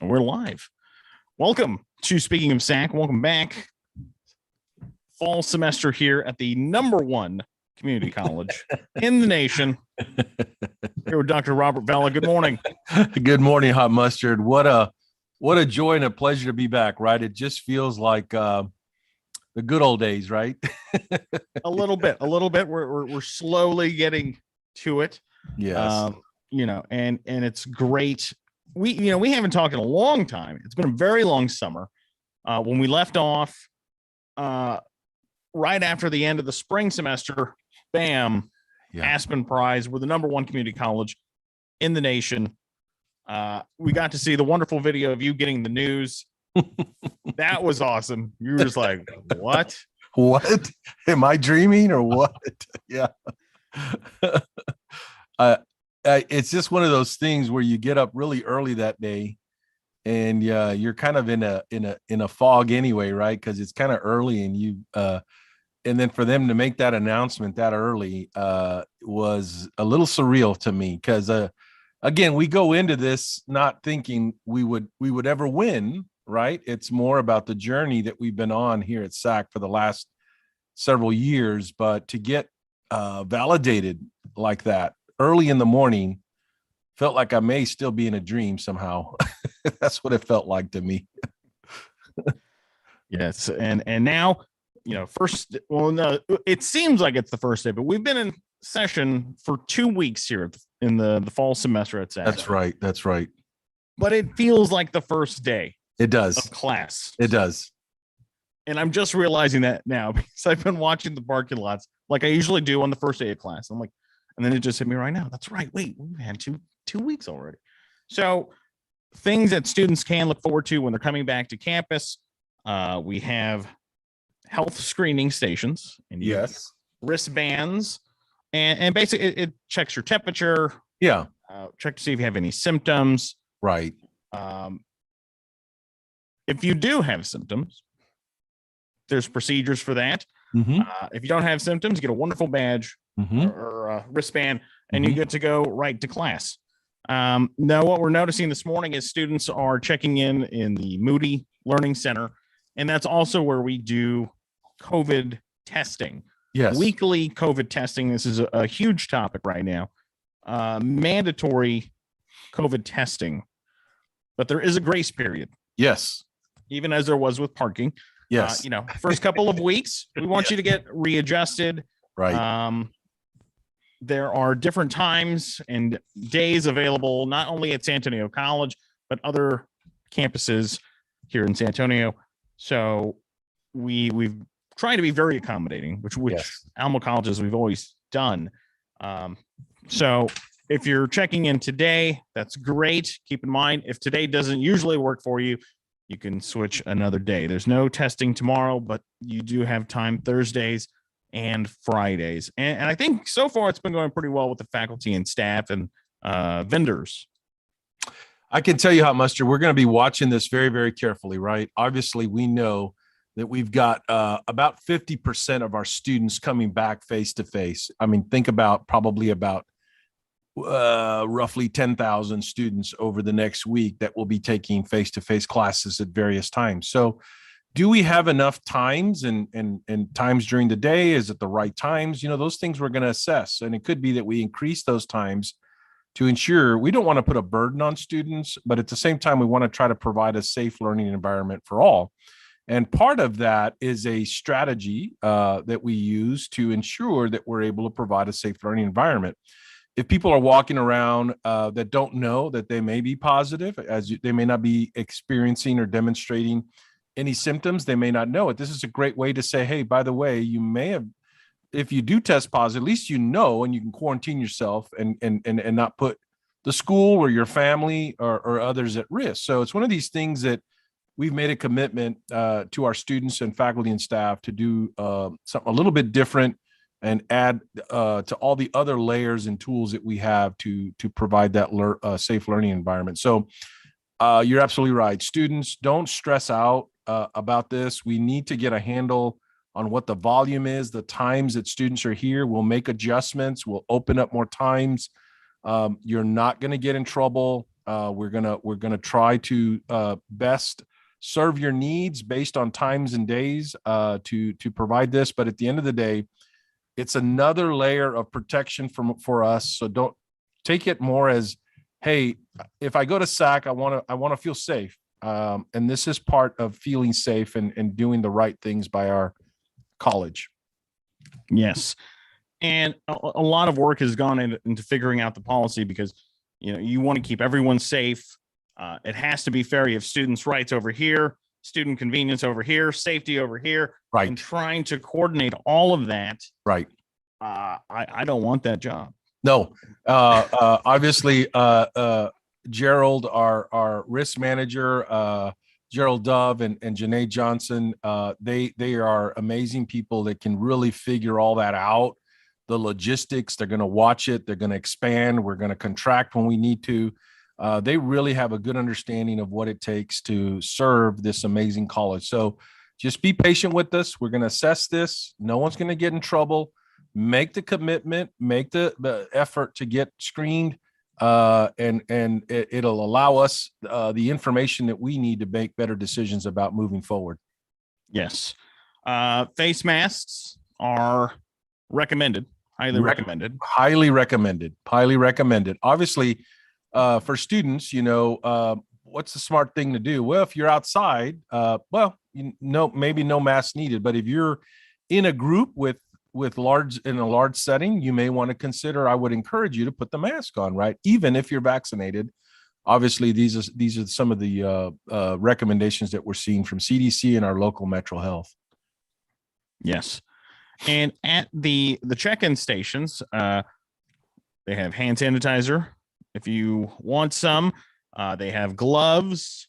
We're live. Welcome to Speaking of SAC. Welcome back. Fall semester here at the #1 community college in the nation. Here with Dr. Robert Vela. Good morning. Good morning, Hot Mustard. What a joy and a pleasure to be back, right? It just feels like the good old days, right? a little bit. We're slowly getting to it. Yes. And it's great. We haven't talked in a long time. It's been a very long summer. When we left off right after the end of the spring semester, bam, Aspen Prize. We're the #1 community college in the nation. We got to see the wonderful video of you getting the news. That was awesome. You were just like, what? What? Am I dreaming or what? Yeah. It's just one of those things where you get up really early that day and you're kind of in a fog anyway, right? Because it's kind of early and then for them to make that announcement that early was a little surreal to me because again, we go into this not thinking we would ever win, right? It's more about the journey that we've been on here at SAC for the last several years, but to get validated like that early in the morning felt like I may still be in a dream somehow. That's what it felt like to me. Yes. And now, no, it seems like it's the first day, but we've been in session for 2 weeks here in the fall semester at SAC. That's right. But it feels like the first day. It does. Of class. It does. And I'm just realizing that now because I've been watching the parking lots like I usually do on the first day of class. I'm like, and then it just hit me right now. That's right. Wait, we've had two weeks already. So things that students can look forward to when they're coming back to campus. We have health screening stations and yes, wristbands, and basically it checks your temperature. Yeah. Check to see if you have any symptoms. Right. If you do have symptoms, there's procedures for that. Mm-hmm. If you don't have symptoms, you get a wonderful badge or a wristband, and you get to go right to class. Now, what we're noticing this morning is students are checking in the Moody Learning Center, and that's also where we do COVID testing. Yes. Weekly COVID testing. This is a huge topic right now. Mandatory COVID testing, but there is a grace period. Yes. Even as there was with parking. Yes. First couple of weeks, we want you to get readjusted. Right. There are different times and days available, not only at San Antonio College, but other campuses here in San Antonio. So we've tried to be very accommodating, which yes. Alamo colleges we've always done. So if you're checking in today, that's great. Keep in mind, if today doesn't usually work for you, you can switch another day. There's no testing tomorrow, but you do have time Thursdays and Fridays. And I think so far it's been going pretty well with the faculty and staff and vendors. I can tell you, Hot Mustard, we're going to be watching this very, very carefully, right? Obviously, we know that we've got about 50% of our students coming back face-to-face. I mean, think about probably about roughly 10,000 students over the next week that will be taking face-to-face classes at various times. So do we have enough times and times during the day? Is it the right times? Those things we're going to assess. And it could be that we increase those times to ensure we don't want to put a burden on students, but at the same time, we want to try to provide a safe learning environment for all. And part of that is a strategy that we use to ensure that we're able to provide a safe learning environment. If people are walking around that don't know that they may be positive, they may not be experiencing or demonstrating any symptoms, they may not know it. This is a great way to say, hey, by the way, you may have, if you do test positive, at least and you can quarantine yourself and not put the school or your family or others at risk. So it's one of these things that we've made a commitment to our students and faculty and staff to do something a little bit different and add to all the other layers and tools that we have to provide that safe learning environment. So you're absolutely right. Students, don't stress out about this. We need to get a handle on what the volume is, the times that students are here. We'll make adjustments. We'll open up more times. You're not going to get in trouble We're gonna try to best serve your needs based on times and days to provide this. But at the end of the day, it's another layer of protection for us. So don't take it more as, hey, if I go to SAC, I want to feel safe. And this is part of feeling safe and doing the right things by our college. Yes. And a lot of work has gone into figuring out the policy because, you want to keep everyone safe. It has to be fair. You have students' rights over here, student convenience over here, safety over here. Right. And trying to coordinate all of that. Right. I don't want that job. No. Obviously, Gerald, our risk manager, Gerald Dove and Janae Johnson, they are amazing people that can really figure all that out. The logistics, they're going to watch it. They're going to expand. We're going to contract when we need to. They really have a good understanding of what it takes to serve this amazing college. So just be patient with us. We're going to assess this. No one's going to get in trouble. Make the commitment, make the effort to get screened, and it'll allow us the information that we need to make better decisions about moving forward. Yes. Face masks are recommended. Highly recommended. Highly recommended. Highly recommended. Obviously, for students, what's the smart thing to do? Well, if you're outside, maybe no mask needed. But if you're in a group in a large setting, you may want to consider. I would encourage you to put the mask on, right? Even if you're vaccinated. Obviously, these are some of the recommendations that we're seeing from CDC and our local Metro Health. Yes. And at the check-in stations, they have hand sanitizer. If you want some, they have gloves,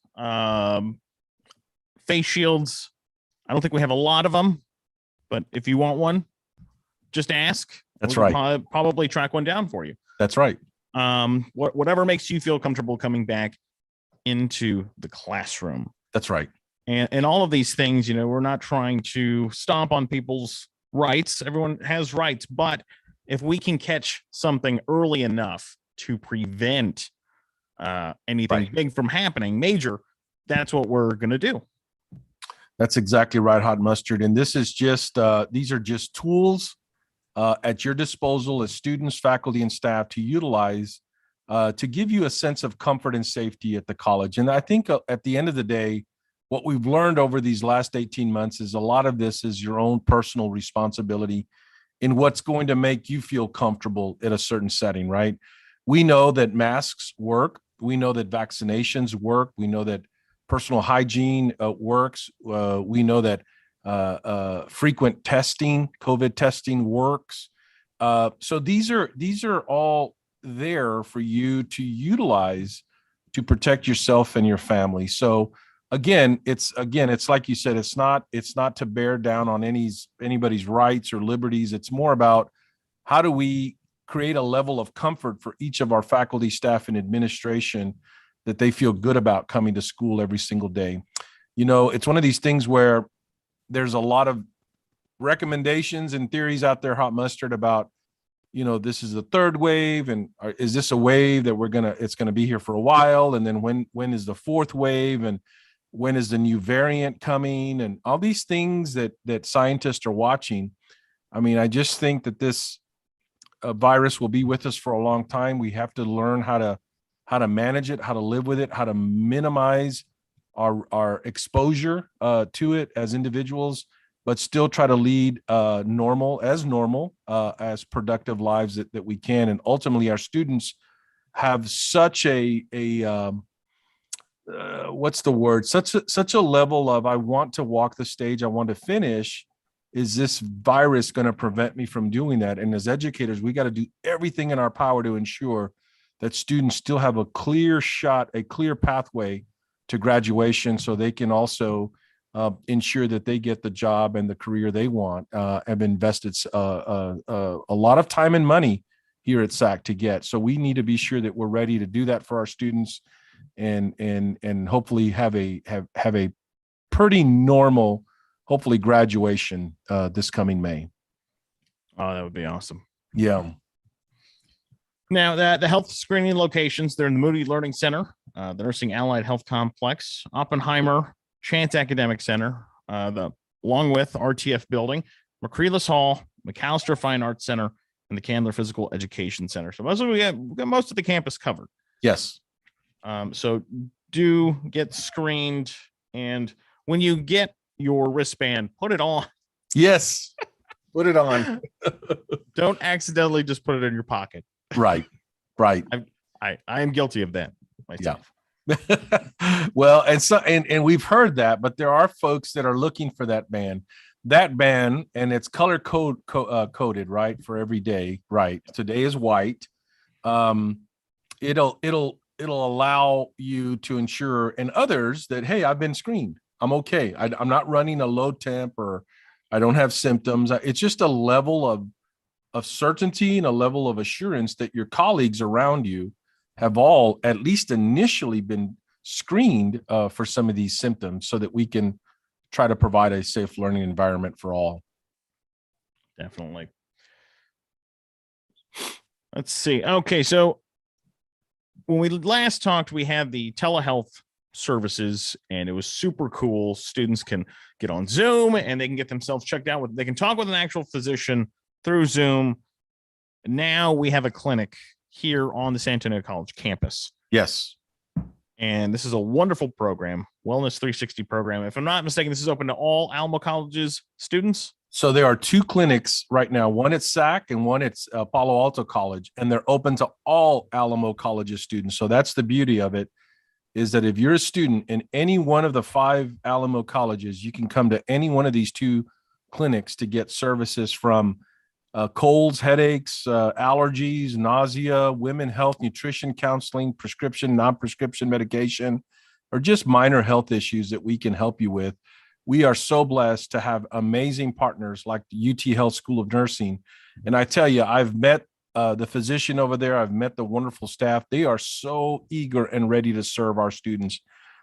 face shields. I don't think we have a lot of them, but if you want one, just ask. That's right. Probably track one down for you. That's right. Whatever makes you feel comfortable coming back into the classroom. That's right. And all of these things, we're not trying to stomp on people's rights. Everyone has rights, but if we can catch something early enough to prevent anything big from happening, major, that's what we're going to do. That's exactly right, Hot Mustard. And this is just, these are just tools at your disposal as students, faculty, and staff to utilize to give you a sense of comfort and safety at the college. And I think at the end of the day, what we've learned over these last 18 months is a lot of this is your own personal responsibility in what's going to make you feel comfortable in a certain setting, right? We know that masks work. We know that vaccinations work. We know that personal hygiene works. We know that frequent testing, COVID testing works. So these are all there for you to utilize to protect yourself and your family. So it's like you said, it's not to bear down on anybody's rights or liberties. It's more about how do we create a level of comfort for each of our faculty, staff, and administration that they feel good about coming to school every single day. It's one of these things where there's a lot of recommendations and theories out there, Hot Mustard, about, this is the third wave, and is this a wave that it's going to be here for a while? And then when is the fourth wave? And when is the new variant coming? And all these things that scientists are watching. I mean, I just think that this virus will be with us for a long time. We have to learn how to manage it, how to live with it, how to minimize our exposure to it as individuals, but still try to lead normal as productive lives that we can. And ultimately, our students have such such a level of, I want to walk the stage, I want to finish. Is this virus going to prevent me from doing that? And as educators, we got to do everything in our power to ensure that students still have a clear shot, a clear pathway to graduation, so they can also ensure that they get the job and the career they want. Have invested a lot of time and money here at SAC to get. So we need to be sure that we're ready to do that for our students, and hopefully have a pretty normal, hopefully, graduation this coming May. Oh, that would be awesome. Yeah. Now, the health screening locations, they're in the Moody Learning Center, the Nursing Allied Health Complex, Oppenheimer Chance Academic Center, along with RTF Building, McCreeless Hall, McAllister Fine Arts Center, and the Candler Physical Education Center. So we got most of the campus covered. Yes. So do get screened, and when you get your wristband, put it on. Yes. Put it on. Don't accidentally just put it in your pocket. Right. Right. I am guilty of that myself. Yeah. Well, and we've heard that, but there are folks that are looking for that band, and it's color coded, right, for every day. Right. Today is white. It'll allow you to ensure and others that, hey, I've been screened. I'm okay. I'm not running a low temp, or I don't have symptoms. It's just a level of certainty and a level of assurance that your colleagues around you have all at least initially been screened for some of these symptoms, so that we can try to provide a safe learning environment for all. Definitely. Let's see. Okay, so when we last talked, we had the telehealth services, and it was super cool. Students can get on Zoom and they can get themselves checked out they can talk with an actual physician through Zoom. Now we have a clinic here on the San Antonio College campus. Yes. And this is a wonderful program, Wellness 360 program. If I'm not mistaken, this is open to all Alamo College's students. So there are two clinics right now, one at SAC and one at Palo Alto College, and they're open to all Alamo College's students. So that's the beauty of it, is that if you're a student in any one of the 5 Alamo colleges, you can come to any one of these 2 clinics to get services from colds, headaches, allergies, nausea, women health, nutrition counseling, prescription, non-prescription medication, or just minor health issues that we can help you with. We are so blessed to have amazing partners like the UT Health School of Nursing. And I tell you, I've met the physician over there. I've met the wonderful staff. They are so eager and ready to serve our students.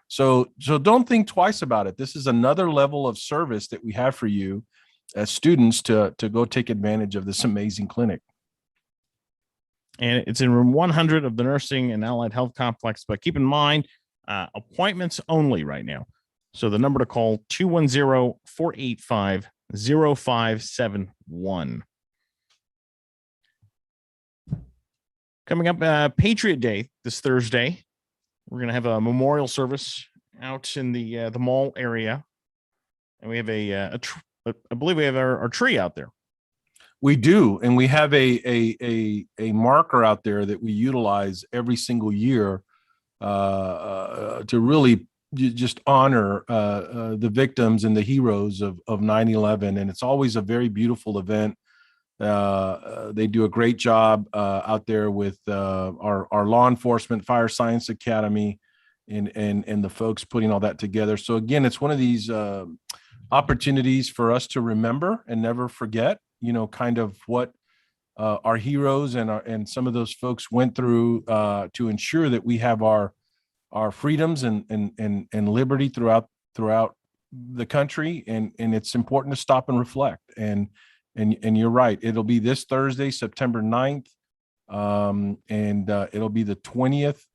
So don't think twice about it. This is another level of service that we have for you as students to go take advantage of this amazing clinic. And it's in room 100 of the Nursing and Allied Health Complex. But keep in mind, appointments only right now. So the number to call, 210-485-0571. Coming up, Patriot Day this Thursday. We're going to have a memorial service out in the mall area. And we have I believe we have our tree out there. We do. And we have a marker out there that we utilize every single year to really just honor the victims and the heroes of 9/11. And it's always a very beautiful event. They do a great job out there with our law enforcement, Fire Science Academy, and the folks putting all that together. So again, it's one of these opportunities for us to remember and never forget, kind of what our heroes and some of those folks went through to ensure that we have our freedoms and liberty throughout the country. And it's important to stop and reflect. And you're right. It'll be this Thursday, September 9th. And it'll be the 20th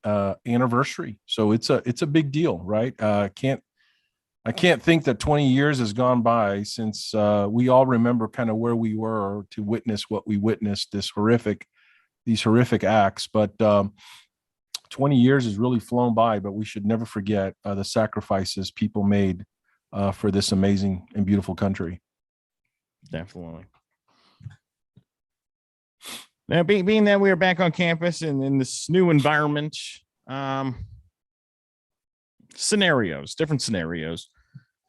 anniversary. So it's a big deal, right? I can't think that 20 years has gone by since we all remember kind of where we were to witness what we witnessed, these horrific acts. But 20 years has really flown by, but we should never forget the sacrifices people made for this amazing and beautiful country. Definitely. Now, being that we are back on campus and in this new environment, different scenarios.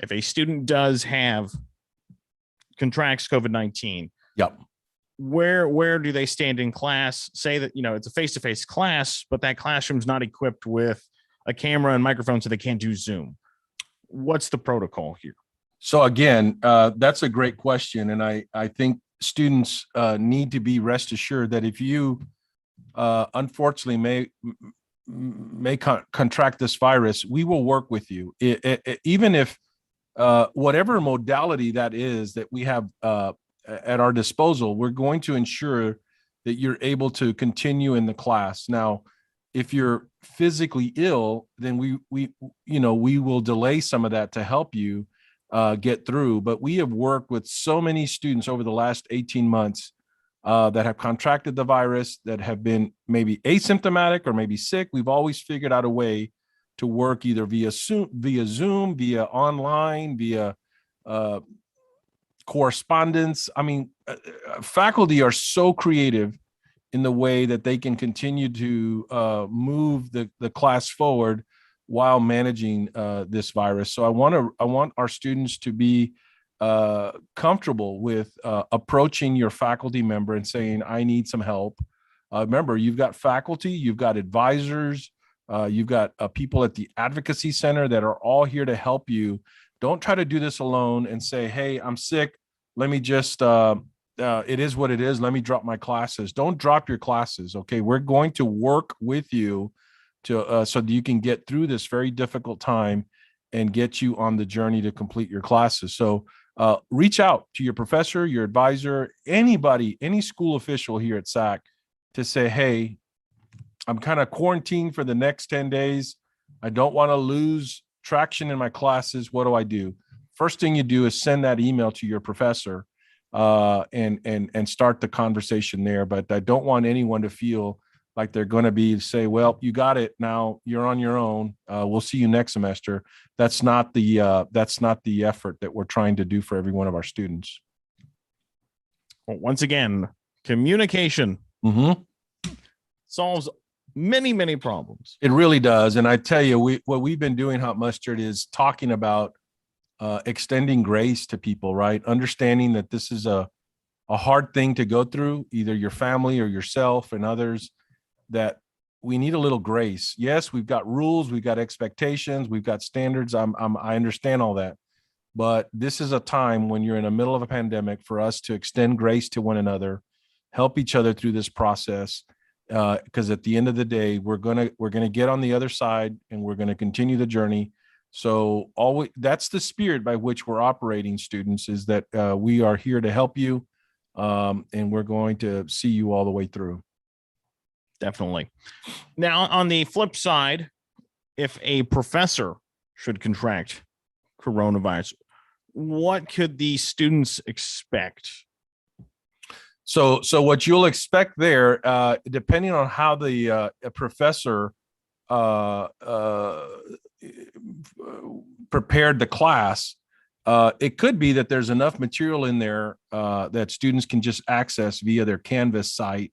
If a student contracts COVID-19, yep, where do they stand in class? Say that, it's a face-to-face class, but that classroom's not equipped with a camera and microphone, so they can't do Zoom. What's the protocol here? So again, that's a great question. And I think students need to be rest assured that if you unfortunately may contract this virus, we will work with you. Even if whatever modality that is that we have at our disposal, we're going to ensure that you're able to continue in the class. Now, if you're physically ill, then we will delay some of that to help you get through. But we have worked with so many students over the last 18 months that have contracted the virus, that have been maybe asymptomatic or maybe sick. We've always figured out a way to work either via Zoom, via online, via correspondence. I mean, faculty are so creative in the way that they can continue to move the class forward while managing this virus. So I want our students to be comfortable with approaching your faculty member and saying, I need some help. Remember, you've got faculty, you've got advisors, you've got people at the Advocacy Center that are all here to help you. Don't try to do this alone and say, hey, I'm sick. Let me just, it is what it is. Let me drop my classes. Don't drop your classes. Okay. We're going to work with you to, so that you can get through this very difficult time and get you on the journey to complete your classes. So reach out to your professor, your advisor, anybody, any school official here at SAC to say, hey, I'm kind of quarantined for the next 10 days. I don't want to lose traction in my classes. What do I do? First thing you do is send that email to your professor and start the conversation there. But I don't want anyone to feel like they're going to say, well, you got it. Now you're on your own. We'll see you next semester. That's not the effort that we're trying to do for every one of our students. Well, once again, communication solves many, many problems. It really does. And I tell you, what we've been doing, Hot Mustard, is talking about extending grace to people, right? Understanding that this is a hard thing to go through, either your family or yourself and others, that we need a little grace. Yes, we've got rules, we've got expectations, we've got standards. I understand all that. But this is a time when you're in the middle of a pandemic for us to extend grace to one another, help each other through this process. Because at the end of the day, we're gonna get on the other side and we're gonna continue the journey. So that's the spirit by which we're operating, students, is that we are here to help you, and we're going to see you all the way through. Definitely. Now, on the flip side, if a professor should contract coronavirus, what could the students expect? So what you'll expect there, depending on how the professor prepared the class, it could be that there's enough material in there that students can just access via their Canvas site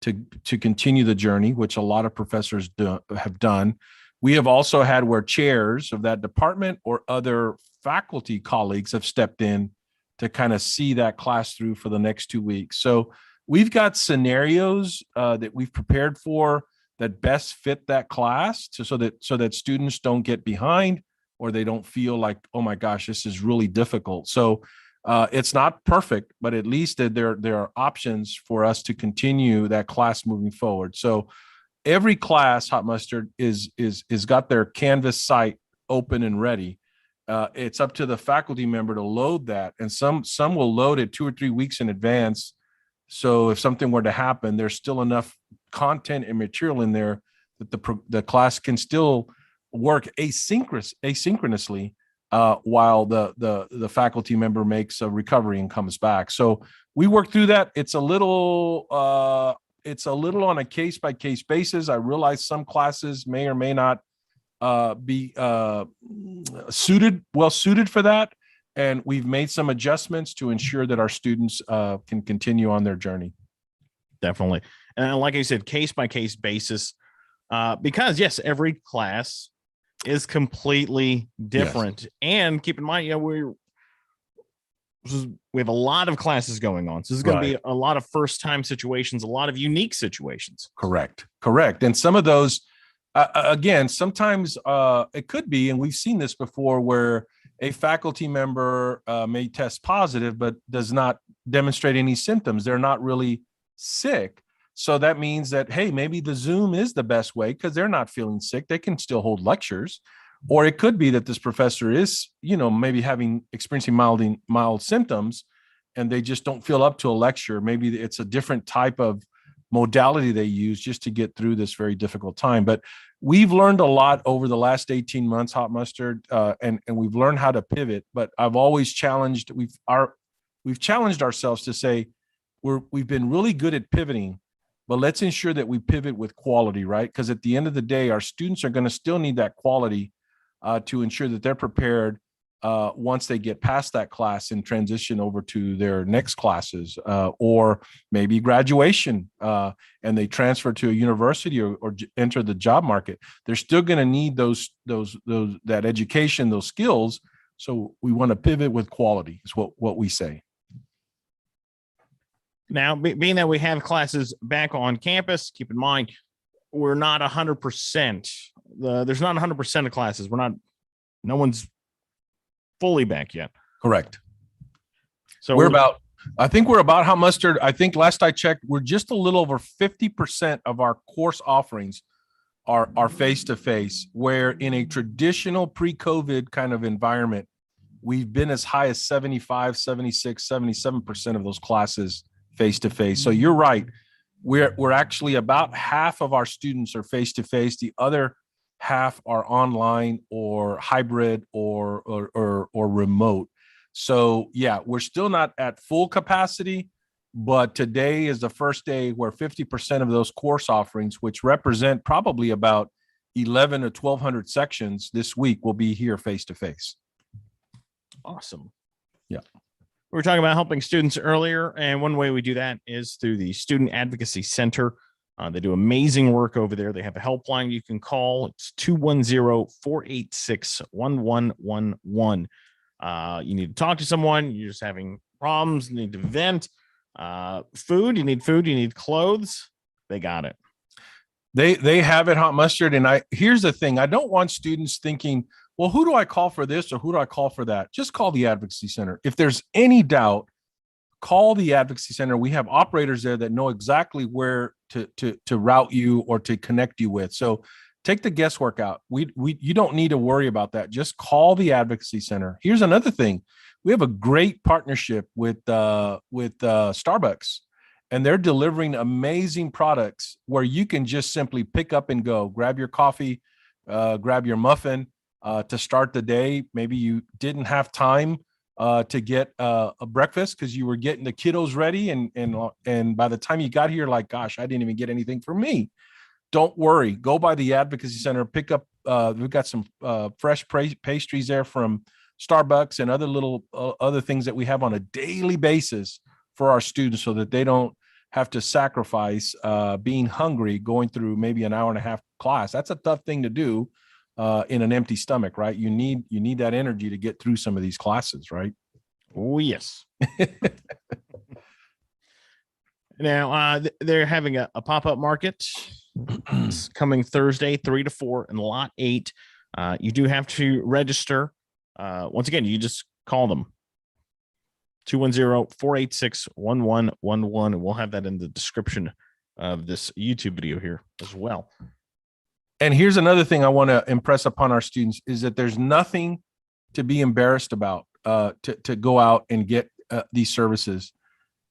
to continue the journey, which a lot of professors have done. We have also had where chairs of that department or other faculty colleagues have stepped in to kind of see that class through for the next 2 weeks. So we've got scenarios that we've prepared for that best fit that class so that students don't get behind or they don't feel like, oh my gosh, this is really difficult. So it's not perfect, but at least there are options for us to continue that class moving forward. So every class, Hot Mustard, is got their Canvas site open and ready. It's up to the faculty member to load that, and some will load it 2 or 3 weeks in advance. So if something were to happen, there's still enough content and material in there that the class can still work asynchronously while the faculty member makes a recovery and comes back. So we work through that. It's a little on a case-by-case basis. I realize some classes may or may not be well suited for that, and we've made some adjustments to ensure that our students can continue on their journey. Definitely. And like I said, case-by-case basis, because yes, every class is completely different. Yes. And keep in mind, we have a lot of classes going on. So this is going to be a lot of first-time situations, a lot of unique situations. Correct. And some of those, again, sometimes it could be, and we've seen this before, where a faculty member may test positive, but does not demonstrate any symptoms. They're not really sick. So that means that, hey, maybe the Zoom is the best way because they're not feeling sick. They can still hold lectures. Or it could be that this professor is, maybe experiencing mild symptoms, and they just don't feel up to a lecture. Maybe it's a different type of modality they use just to get through this very difficult time. But we've learned a lot over the last 18 months, Hot Mustard, and we've learned how to pivot. But I've always challenged, we've challenged ourselves to say we've been really good at pivoting, but let's ensure that we pivot with quality, right? Because at the end of the day, our students are going to still need that quality to ensure that they're prepared once they get past that class and transition over to their next classes, or maybe graduation and they transfer to a university or enter the job market. They're still going to need that education, those skills. So we want to pivot with quality is what we say. Now, being that we have classes back on campus, keep in mind, we're not 100%. There's not 100% of classes. No one's fully back yet. Correct. So I think we're about, Hot Mustard, I think last I checked, we're just a little over 50% of our course offerings are face-to-face, where in a traditional pre-COVID kind of environment, we've been as high as 75, 76, 77% of those classes face-to-face. So you're right. We're actually about half of our students are face-to-face. The other half are online or hybrid or remote. So yeah, we're still not at full capacity, but today is the first day where 50% of those course offerings, which represent probably about 11 to 1,200 sections this week, will be here face-to-face. Awesome. Yeah. We were talking about helping students earlier, and one way we do that is through the Student Advocacy Center. They do amazing work over there. They have a helpline you can call. It's 210-486-1111. You need to talk to someone. You're just having problems. You need to vent. Food. You need clothes. They got it. They have it, Hot Mustard. And here's the thing. I don't want students thinking, well, who do I call for this or who do I call for that? Just call the Advocacy Center. If there's any doubt, call the Advocacy Center. We have operators there that know exactly where to route you or to connect you with. So take the guesswork out. You don't need to worry about that. Just call the Advocacy Center. Here's another thing. We have a great partnership with Starbucks, and they're delivering amazing products where you can just simply pick up and go, grab your coffee, grab your muffin to start the day. Maybe you didn't have time to get a breakfast because you were getting the kiddos ready. And by the time you got here, like, gosh, I didn't even get anything for me. Don't worry. Go by the Advocacy Center, pick up, we've got some fresh pastries there from Starbucks and other things that we have on a daily basis for our students so that they don't have to sacrifice being hungry going through maybe an hour and a half class. That's a tough thing to do in an empty stomach, right? You need that energy to get through some of these classes, right? Oh, yes. Now, they're having a pop-up market. It's coming Thursday, 3 to 4 in Lot 8. You do have to register. Once again, you just call them. 210-486-1111. And we'll have that in the description of this YouTube video here as well. And here's another thing I want to impress upon our students is that there's nothing to be embarrassed about to go out and get these services.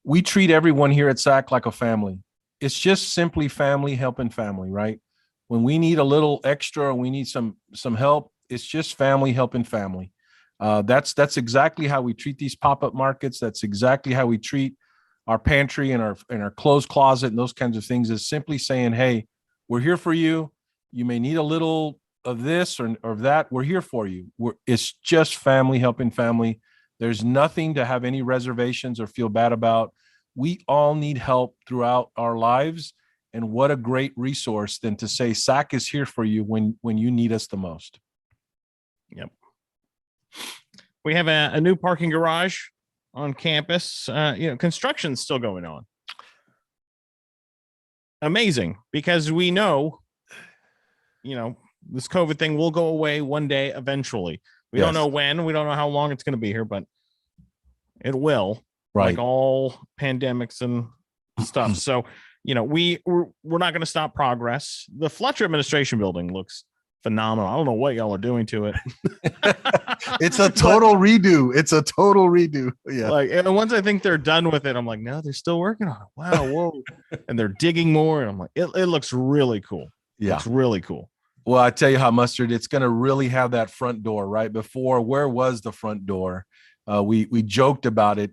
We treat everyone here at SAC like a family. It's just simply family helping family, right? When we need a little extra and we need some help, it's just family helping family. That's exactly how we treat these pop-up markets. That's exactly how we treat our pantry and our clothes closet and those kinds of things, is simply saying, hey, we're here for you. You may need a little of this or that. We're here for you. It's just family helping family. There's nothing to have any reservations or feel bad about. We all need help throughout our lives. And what a great resource than to say SAC is here for you when you need us the most. Yep. We have a new parking garage on campus. Construction's still going on. Amazing, because we know, this COVID thing will go away one day eventually. We don't know when. We don't know how long it's going to be here, but it will. Right. Like all pandemics and stuff. So, we're not going to stop progress. The Fletcher administration building looks phenomenal. I don't know what y'all are doing to it. It's a total redo. It's a total redo. Yeah. Like, and once I think they're done with it, I'm like, no, they're still working on it. Wow, whoa. And they're digging more. And I'm like, it looks really cool. Yeah. Looks really cool. Well, I tell you how, Mustard, it's going to really have that front door. Right before, where was the front door? We joked about it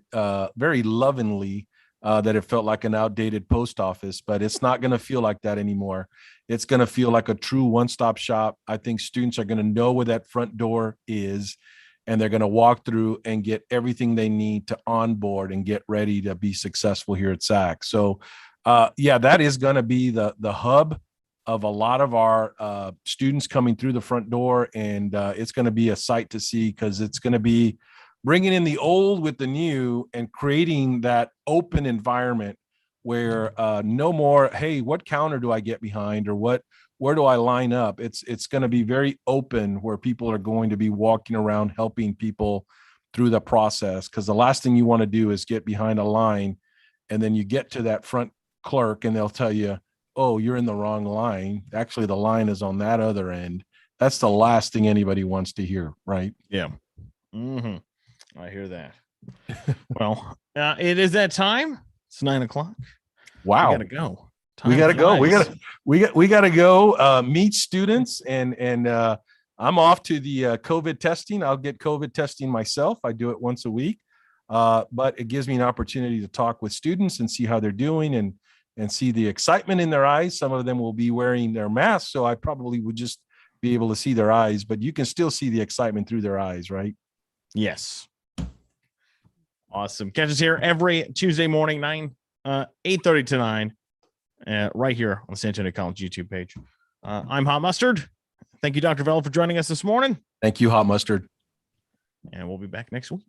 very lovingly, that it felt like an outdated post office, but it's not going to feel like that anymore. It's going to feel like a true one-stop shop. I think students are going to know where that front door is, and they're going to walk through and get everything they need to onboard and get ready to be successful here at SAC. So, yeah, that is going to be the hub of a lot of our students coming through the front door, and it's going to be a sight to see, because it's going to be bringing in the old with the new and creating that open environment where no more, hey, what counter do I get behind, or where do I line up? It's going to be very open, where people are going to be walking around helping people through the process, because the last thing you want to do is get behind a line and then you get to that front clerk and they'll tell you, oh, you're in the wrong line. Actually, the line is on that other end. That's the last thing anybody wants to hear, right? Yeah. Mm-hmm. I hear that. Well, it is that time. It's 9:00. Wow. We gotta go. We gotta go. We gotta go meet students, and I'm off to the COVID testing. I'll get COVID testing myself. I do it once a week, but it gives me an opportunity to talk with students and see how they're doing, and see the excitement in their eyes. Some of them will be wearing their masks, so I probably would just be able to see their eyes, but you can still see the excitement through their eyes, right? Yes. Awesome. Catch us here every Tuesday morning, 8:30 to 9, right here on the San Antonio College YouTube page. I'm Hot Mustard. Thank you, Dr. Vella, for joining us this morning. Thank you, Hot Mustard. And we'll be back next week.